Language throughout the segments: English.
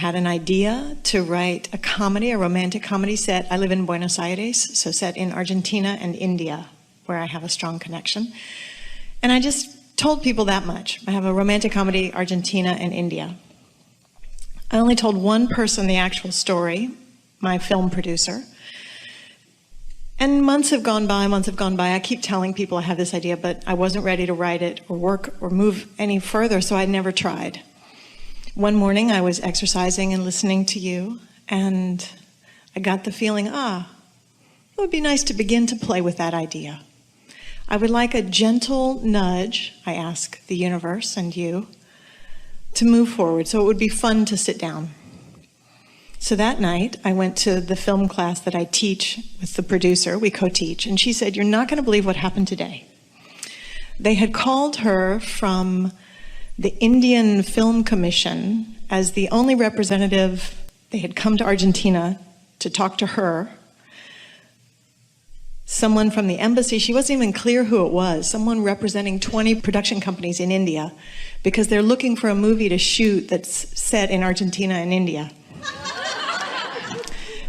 had an idea to write a comedy, a romantic comedy set. I live in Buenos Aires, so set in Argentina and India, where I have a strong connection. And I just told people that much. I have a romantic comedy, Argentina and India. I only told one person the actual story, my film producer. And months have gone by. I keep telling people I have this idea, but I wasn't ready to write it or work or move any further, so I never tried. One morning I was exercising and listening to you, and I got the feeling, it would be nice to begin to play with that idea. I would like a gentle nudge, I ask the universe and you, to move forward, so it would be fun to sit down. So that night, I went to the film class that I teach with the producer. We co-teach, and she said, "You're not going to believe what happened today." They had called her from the Indian Film Commission as the only representative. They had come to Argentina to talk to her. Someone from the embassy, she wasn't even clear who it was, someone representing 20 production companies in India, because they're looking for a movie to shoot that's set in Argentina and India.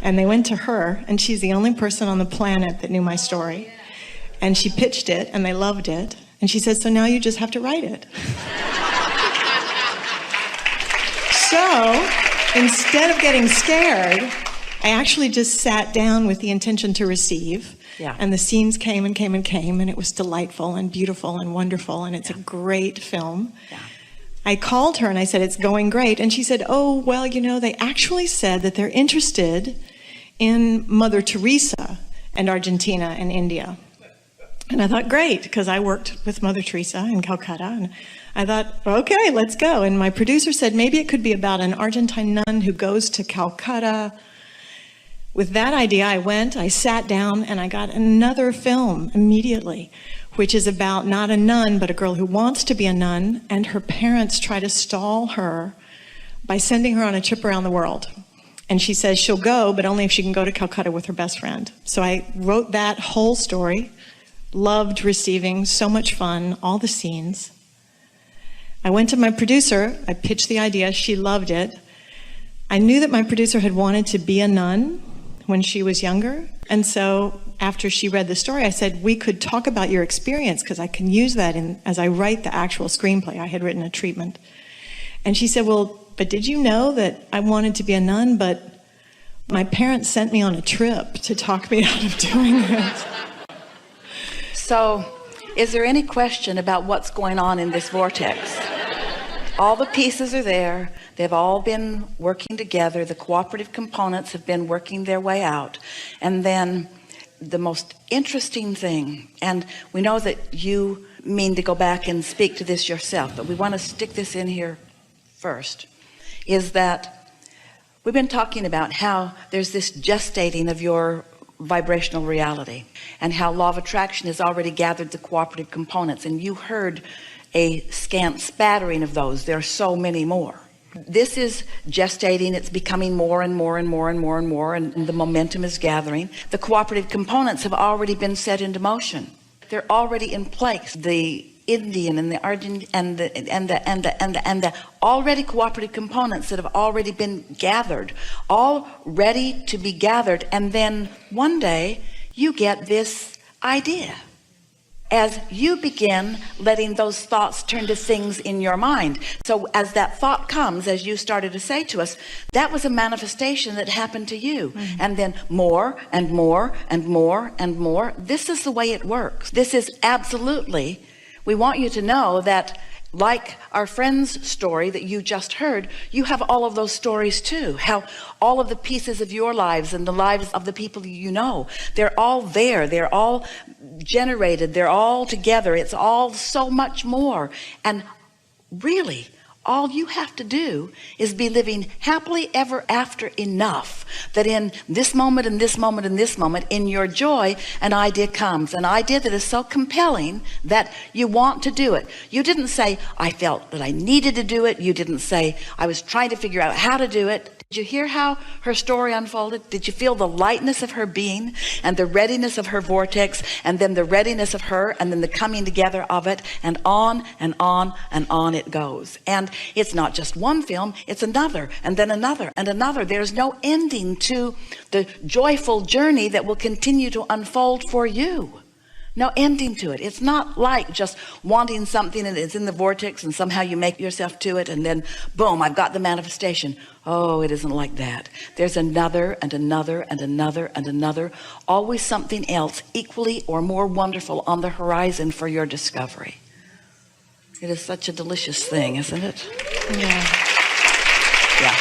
And they went to her, and she's the only person on the planet that knew my story. And she pitched it, and they loved it. And she said, "So now you just have to write it." So instead of getting scared, I actually just sat down with the intention to receive. Yeah. And the scenes came and came and came, and it was delightful and beautiful and wonderful, and it's a great film. Yeah. I called her and I said, "It's going great." And she said, "Oh, well, they actually said that they're interested in Mother Teresa and Argentina and India." And I thought, great, because I worked with Mother Teresa in Calcutta. And I thought, okay, let's go. And my producer said, maybe it could be about an Argentine nun who goes to Calcutta. With that idea, I sat down, and I got another film immediately, which is about not a nun, but a girl who wants to be a nun, and her parents try to stall her by sending her on a trip around the world. And she says she'll go, but only if she can go to Calcutta with her best friend. So I wrote that whole story, loved receiving, so much fun, all the scenes. I went to my producer, I pitched the idea, she loved it. I knew that my producer had wanted to be a nun when she was younger. And so after she read the story, I said, we could talk about your experience, because I can use that as I write the actual screenplay. I had written a treatment. And she said, well, but did you know that I wanted to be a nun, but my parents sent me on a trip to talk me out of doing it. So, is there any question about what's going on in this vortex? All the pieces are there. They've all been working together. The cooperative components have been working their way out. And then the most interesting thing, and we know that you mean to go back and speak to this yourself, but we want to stick this in here first, is that we've been talking about how there's this gestating of your vibrational reality, and how law of attraction has already gathered the cooperative components, and you heard a scant spattering of those. There are so many more. This is gestating. It's becoming more and more and more and more and more, and the momentum is gathering. The cooperative components have already been set into motion. They're already in place. The Indian and the Argentine and the already cooperative components that have already been gathered, all ready to be gathered. And then one day you get this idea. As you begin letting those thoughts turn to things in your mind. So as that thought comes, as you started to say to us, that was a manifestation that happened to you. Mm-hmm. And then more and more and more and more. This is the way it works. This is absolutely, we want you to know that, like our friend's story that you just heard, you have all of those stories too. How all of the pieces of your lives and the lives of the people you know, they're all there. They're all generated. They're all together. It's all so much more. And really, all you have to do is be living happily ever after enough that in this moment and this moment and this moment, in your joy, an idea comes. An idea that is so compelling that you want to do it. You didn't say, I felt that I needed to do it. You didn't say, I was trying to figure out how to do it. Did you hear how her story unfolded? Did you feel the lightness of her being and the readiness of her vortex, and then the readiness of her, and then the coming together of it, and on and on and on it goes. And it's not just one film, it's another, and then another, and another. There's no ending to the joyful journey that will continue to unfold for you. No ending to it. It's not like just wanting something and it's in the vortex and somehow you make yourself to it and then boom, I've got the manifestation. Oh, it isn't like that. There's another and another and another and another, always something else equally or more wonderful on the horizon for your discovery. It is such a delicious thing, isn't it? Yeah. Yeah.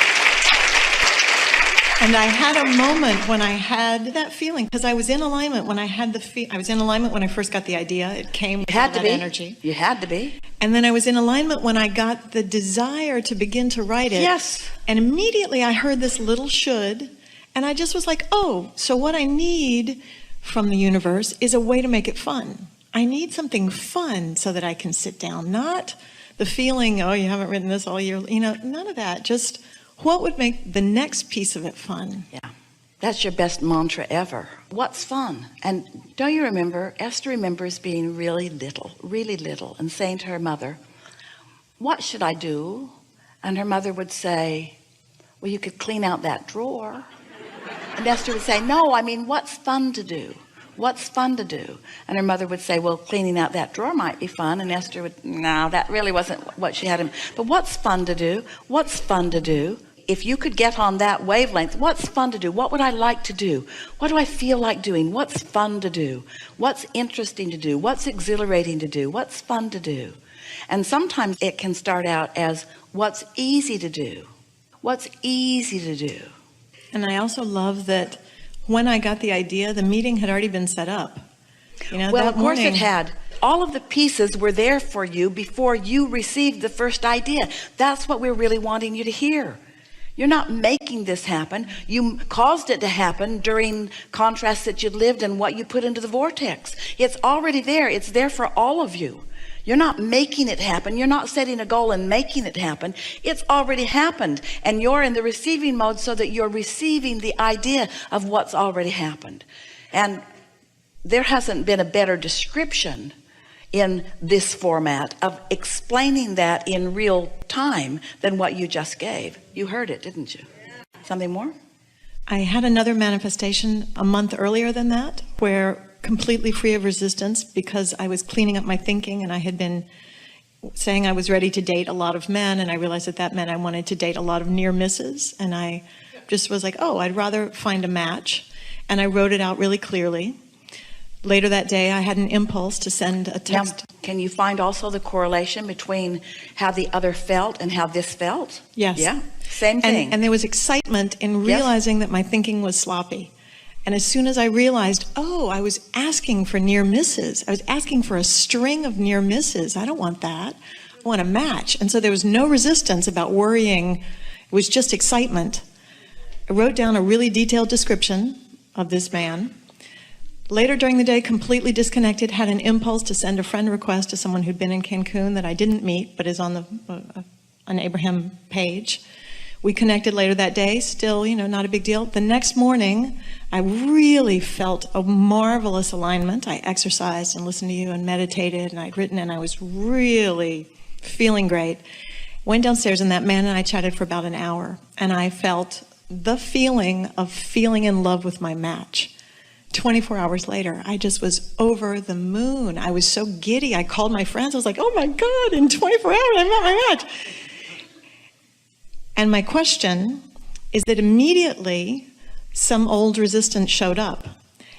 And I had a moment when I had that feeling, because I was in alignment when I had I was in alignment when I first got the idea. It came with that energy. You had to be. And then I was in alignment when I got the desire to begin to write it. Yes. And immediately I heard this little should, and I just was like, oh, so what I need from the universe is a way to make it fun. I need something fun so that I can sit down, not the feeling, oh, you haven't written this all year, none of that. Just what would make the next piece of it fun? Yeah, that's your best mantra ever. What's fun? And don't you remember, Esther remembers being really little, and saying to her mother, what should I do? And her mother would say, well, you could clean out that drawer. And Esther would say, no, I mean, what's fun to do? What's fun to do? And her mother would say, well, cleaning out that drawer might be fun. And Esther would, no, that really wasn't what she had in. But what's fun to do? What's fun to do? If you could get on that wavelength, what's fun to do? What would I like to do? What do I feel like doing? What's fun to do? What's interesting to do? What's exhilarating to do? What's fun to do? And sometimes it can start out as what's easy to do? What's easy to do? And I also love that when I got the idea, the meeting had already been set up. Well, of course it had. All of the pieces were there for you before you received the first idea. That's what we're really wanting you to hear. You're not making this happen. You caused it to happen during contrasts that you lived and what you put into the vortex. It's already there. It's there for all of you. You're not making it happen. You're not setting a goal and making it happen. It's already happened. And you're in the receiving mode so that you're receiving the idea of what's already happened. And there hasn't been a better description in this format of explaining that in real time than what you just gave. You heard it, didn't you? Something more? I had another manifestation a month earlier than that, where completely free of resistance, because I was cleaning up my thinking and I had been saying I was ready to date a lot of men, and I realized that meant I wanted to date a lot of near misses, and I just was like, oh, I'd rather find a match. And I wrote it out really clearly. Later that day, I had an impulse to send a text. Now, can you find also the correlation between how the other felt and how this felt? Yes. Yeah, same thing. And there was excitement in realizing that my thinking was sloppy. And as soon as I realized, oh, I was asking for near misses. I was asking for a string of near misses. I don't want that. I want a match. And so there was no resistance about worrying. It was just excitement. I wrote down a really detailed description of this man. Later during the day, completely disconnected, had an impulse to send a friend request to someone who'd been in Cancun that I didn't meet, but is on an Abraham page. We connected later that day, still, not a big deal. The next morning, I really felt a marvelous alignment. I exercised and listened to you and meditated, and I'd written, and I was really feeling great. Went downstairs, and that man and I chatted for about an hour, and I felt the feeling of feeling in love with my match. 24 hours later, I just was over the moon. I was so giddy. I called my friends. I was like, oh my God, in 24 hours, I met my match. And my question is that immediately some old resistance showed up.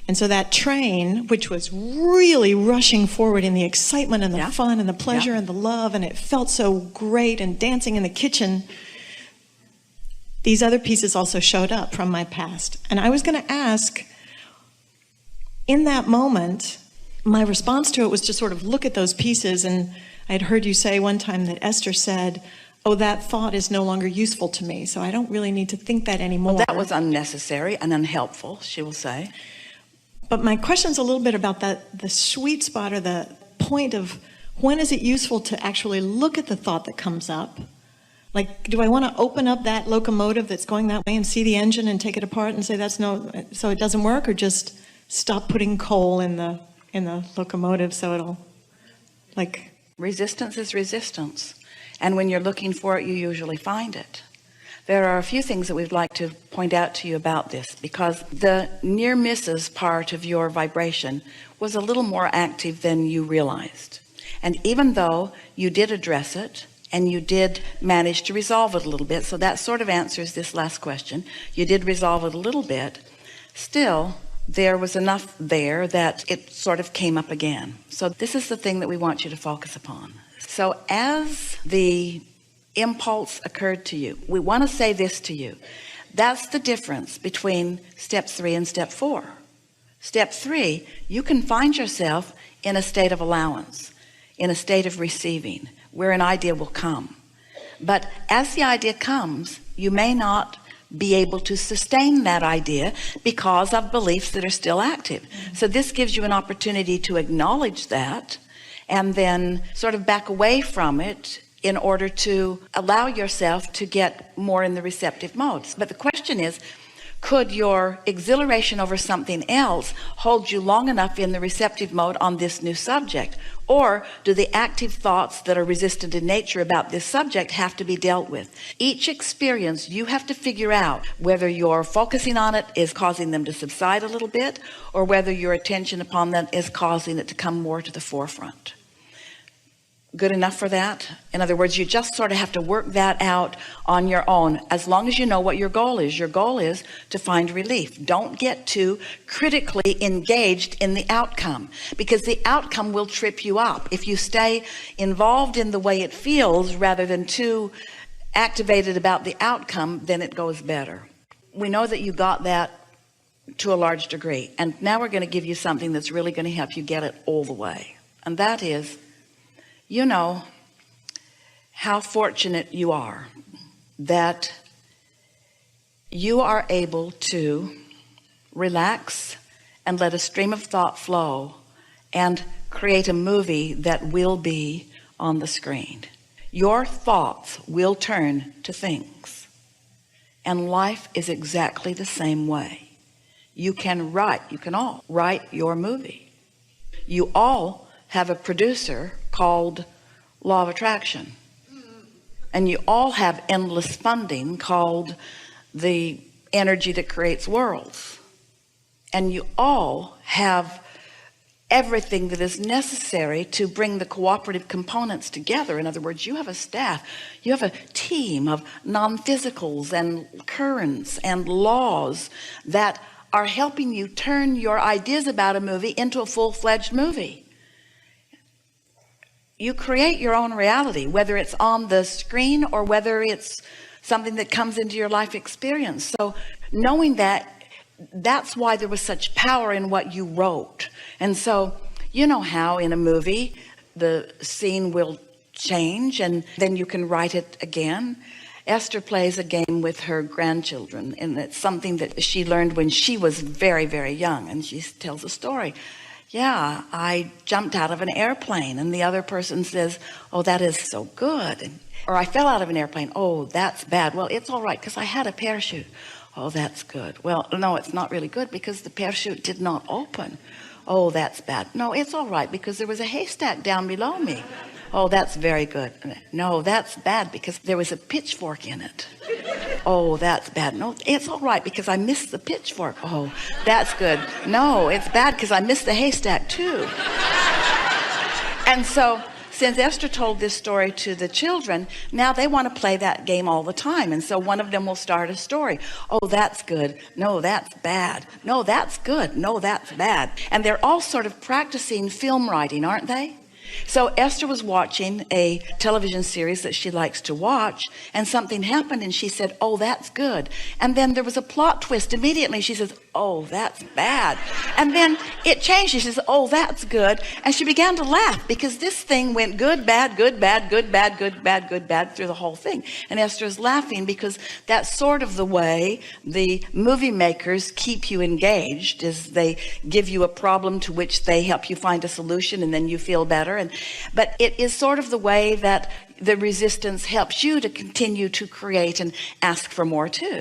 And so that train, which was really rushing forward in the excitement and the fun and the pleasure and the love, and it felt so great, and dancing in the kitchen, these other pieces also showed up from my past. And I was going to ask, in that moment, my response to it was to sort of look at those pieces. And I had heard you say one time that Esther said, oh, that thought is no longer useful to me, so I don't really need to think that anymore. Well, that was unnecessary and unhelpful, she will say. But my question's a little bit about the sweet spot, or the point of when is it useful to actually look at the thought that comes up? Like, do I want to open up that locomotive that's going that way and see the engine and take it apart and say so it doesn't work, or just stop putting coal in the locomotive so it'll, like... Resistance is resistance. And when you're looking for it, you usually find it. There are a few things that we'd like to point out to you about this, because the near misses part of your vibration was a little more active than you realized. And even though you did address it and you did manage to resolve it a little bit, so that sort of answers this last question, you did resolve it a little bit, still there was enough there that it sort of came up again. So this is the thing that we want you to focus upon. So as the impulse occurred to you, we want to say this to you. That's the difference between step 3 and step 4. Step 3, you can find yourself in a state of allowance, in a state of receiving, where an idea will come. But as the idea comes, you may not be able to sustain that idea because of beliefs that are still active. So this gives you an opportunity to acknowledge that and then sort of back away from it in order to allow yourself to get more in the receptive modes. But the question is, could your exhilaration over something else hold you long enough in the receptive mode on this new subject? Or do the active thoughts that are resistant in nature about this subject have to be dealt with? Each experience, you have to figure out whether your focusing on it is causing them to subside a little bit, or whether your attention upon them is causing it to come more to the forefront. Good enough for that? In other words, you just sort of have to work that out on your own, as long as you know what your goal is. Your goal is to find relief. Don't get too critically engaged in the outcome, because the outcome will trip you up. If you stay involved in the way it feels rather than too activated about the outcome, then it goes better. We know that you got that to a large degree, and now we're going to give you something that's really going to help you get it all the way. And that is, you know how fortunate you are that you are able to relax and let a stream of thought flow and create a movie that will be on the screen. Your thoughts will turn to things, and life is exactly the same way. You can all write your movie. You all have a producer called law of attraction, and you all have endless funding called the energy that creates worlds, and you all have everything that is necessary to bring the cooperative components together. In other words, you have a staff, you have a team of non-physicals and currents and laws that are helping you turn your ideas about a movie into a full-fledged movie. You create your own reality, whether it's on the screen or whether it's something that comes into your life experience. So knowing that, that's why there was such power in what you wrote. And so you know how in a movie the scene will change and then you can write it again. Esther plays a game with her grandchildren, and it's something that she learned when she was very, very young. And she tells a story. Yeah, I jumped out of an airplane, and the other person says, oh, that is so good. Or I fell out of an airplane. Oh, that's bad. Well, it's all right because I had a parachute. Oh, that's good. Well, no, it's not really good because the parachute did not open. Oh, that's bad. No, it's all right because there was a haystack down below me. Oh, that's very good. No, that's bad because there was a pitchfork in it. Oh, that's bad. No, it's all right because I missed the pitchfork. Oh, that's good. No, it's bad because I missed the haystack too. And so since Esther told this story to the children, now they want to play that game all the time. And so one of them will start a story. Oh, that's good. No, that's bad. No, that's good. No, that's bad. And they're all sort of practicing film writing, aren't they? So Esther was watching a television series that she likes to watch, and something happened and she said, oh, that's good. And then there was a plot twist immediately. She says, oh, that's bad. And then it changed. She says, oh, that's good. And she began to laugh because this thing went good, bad, good, bad, good, bad, good, bad, good, bad through the whole thing. And Esther's laughing because that's sort of the way the movie makers keep you engaged, is they give you a problem to which they help you find a solution, and then you feel better. But it is sort of the way that the resistance helps you to continue to create and ask for more too.